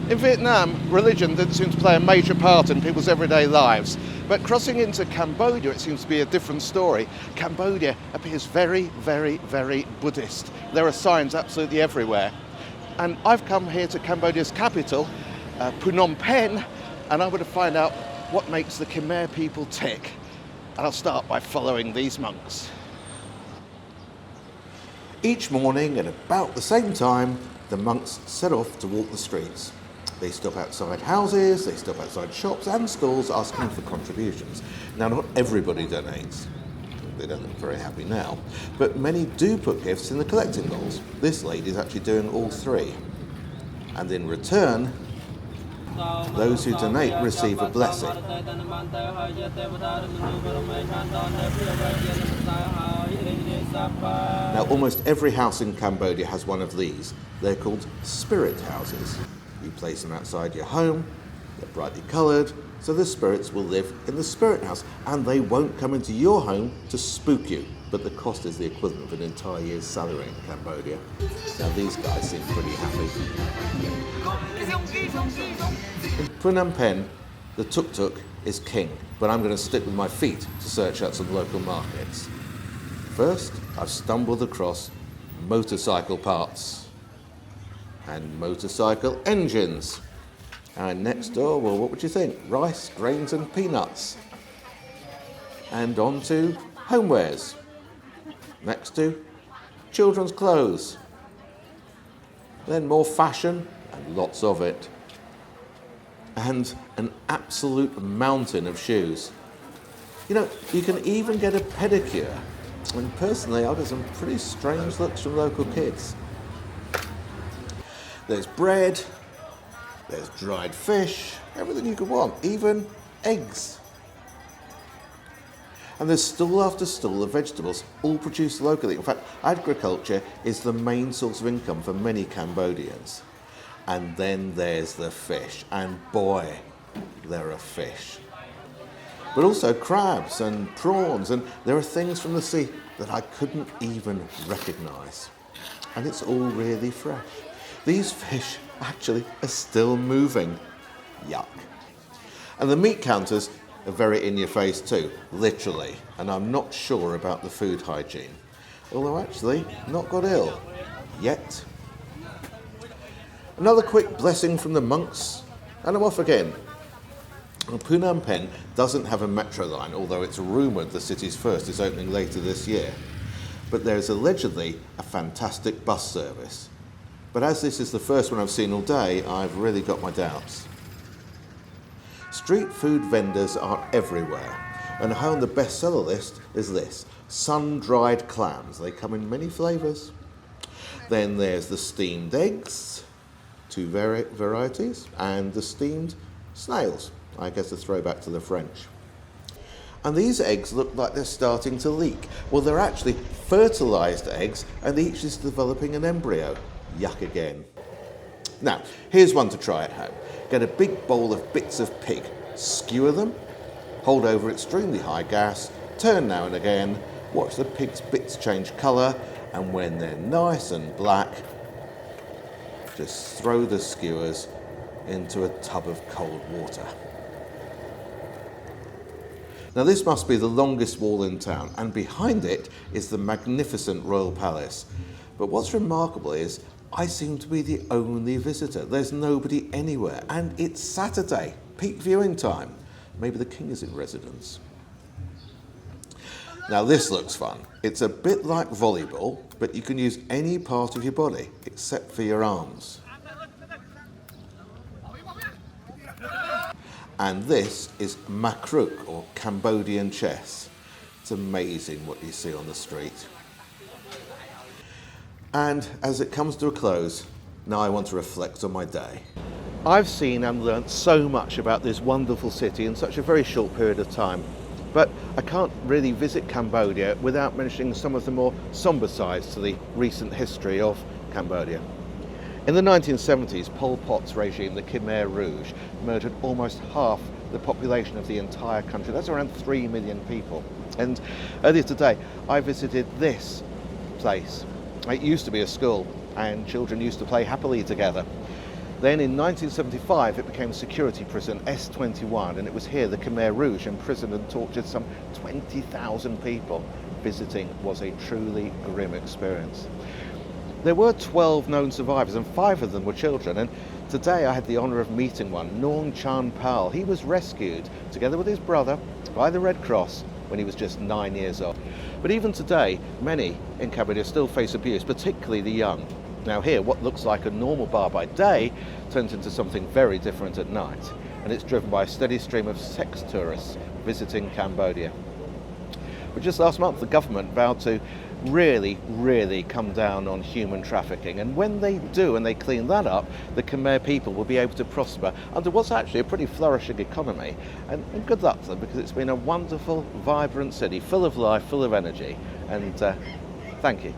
In Vietnam, religion didn't seem to play a major part in people's everyday lives. But crossing into Cambodia, it seems to be a different story. Cambodia appears very, very, very Buddhist. There are signs absolutely everywhere. And I've come here to Cambodia's capital, Phnom Penh, and I want to find out what makes the Khmer people tick. And I'll start by following these monks. Each morning at about the same time, the monks set off to walk the streets. They stop outside houses, they stop outside shops and schools asking for contributions. Now, not everybody donates. They don't look very happy now. But many do put gifts in the collecting bowls. This lady's actually doing all three. And in return, those who donate receive a blessing. Now, almost every house in Cambodia has one of these. They're called spirit houses. You place them outside your home, they're brightly coloured, so the spirits will live in the spirit house, and they won't come into your home to spook you. But the cost is the equivalent of an entire year's salary in Cambodia. Now, these guys seem pretty happy. In Phnom Penh, the tuk-tuk is king, but I'm going to stick with my feet to search out some local markets. First, I've stumbled across motorcycle parts and motorcycle engines. And next door, well, what would you think? Rice, grains and peanuts. And on to homewares. Next to children's clothes. Then more fashion, and lots of it. And an absolute mountain of shoes. You know, you can even get a pedicure. And personally, I've got some pretty strange looks from local kids. There's bread, there's dried fish, everything you could want, even eggs. And there's stall after stall of vegetables, all produced locally. In fact, agriculture is the main source of income for many Cambodians. And then there's the fish, and boy, there are fish. But also crabs and prawns, and there are things from the sea that I couldn't even recognise. And it's all really fresh. These fish actually are still moving. Yuck. And the meat counters are very in your face too, literally. And I'm not sure about the food hygiene. Although actually, not got ill. Yet. Another quick blessing from the monks, and I'm off again. Well, Phnom Penh doesn't have a metro line, although it's rumoured the city's first is opening later this year. But there's allegedly a fantastic bus service. But as this is the first one I've seen all day, I've really got my doubts. Street food vendors are everywhere, and high on the bestseller list is this: sun-dried clams. They come in many flavours. Then there's the steamed eggs, two varieties, and the steamed snails. I guess a throwback to the French. And these eggs look like they're starting to leak. Well, they're actually fertilised eggs, and each is developing an embryo. Yuck again. Now, here's one to try at home. Get a big bowl of bits of pig, skewer them, hold over extremely high gas, turn now and again, watch the pig's bits change colour, and when they're nice and black, just throw the skewers into a tub of cold water. Now, this must be the longest wall in town, and behind it is the magnificent royal palace. But what's remarkable is I seem to be the only visitor. There's nobody anywhere, and it's Saturday, peak viewing time. Maybe the king is in residence. Now, this looks fun. It's a bit like volleyball, but you can use any part of your body except for your arms. And this is makruk, or Cambodian chess. It's amazing what you see on the street. And as it comes to a close, now I want to reflect on my day. I've seen and learnt so much about this wonderful city in such a very short period of time. But I can't really visit Cambodia without mentioning some of the more sombre sides to the recent history of Cambodia. In the 1970s, Pol Pot's regime, the Khmer Rouge, murdered almost half the population of the entire country. That's around 3 million people. And earlier today, I visited this place. It used to be a school, and children used to play happily together. Then in 1975 it became security prison S21, and it was here the Khmer Rouge imprisoned and tortured some 20,000 people. Visiting was a truly grim experience. There were 12 known survivors, and 5 of them were children, and today I had the honour of meeting one, Nong Chan Pal. He was rescued, together with his brother, by the Red Cross when he was just 9 years old. But even today, many in Cambodia still face abuse, particularly the young. Now here, what looks like a normal bar by day turns into something very different at night, and it's driven by a steady stream of sex tourists visiting Cambodia. But just last month, the government vowed to really come down on human trafficking, and when they do and they clean that up, the Khmer people will be able to prosper under what's actually a pretty flourishing economy. And good luck to them, because it's been a wonderful, vibrant city, full of life, full of energy, and thank you.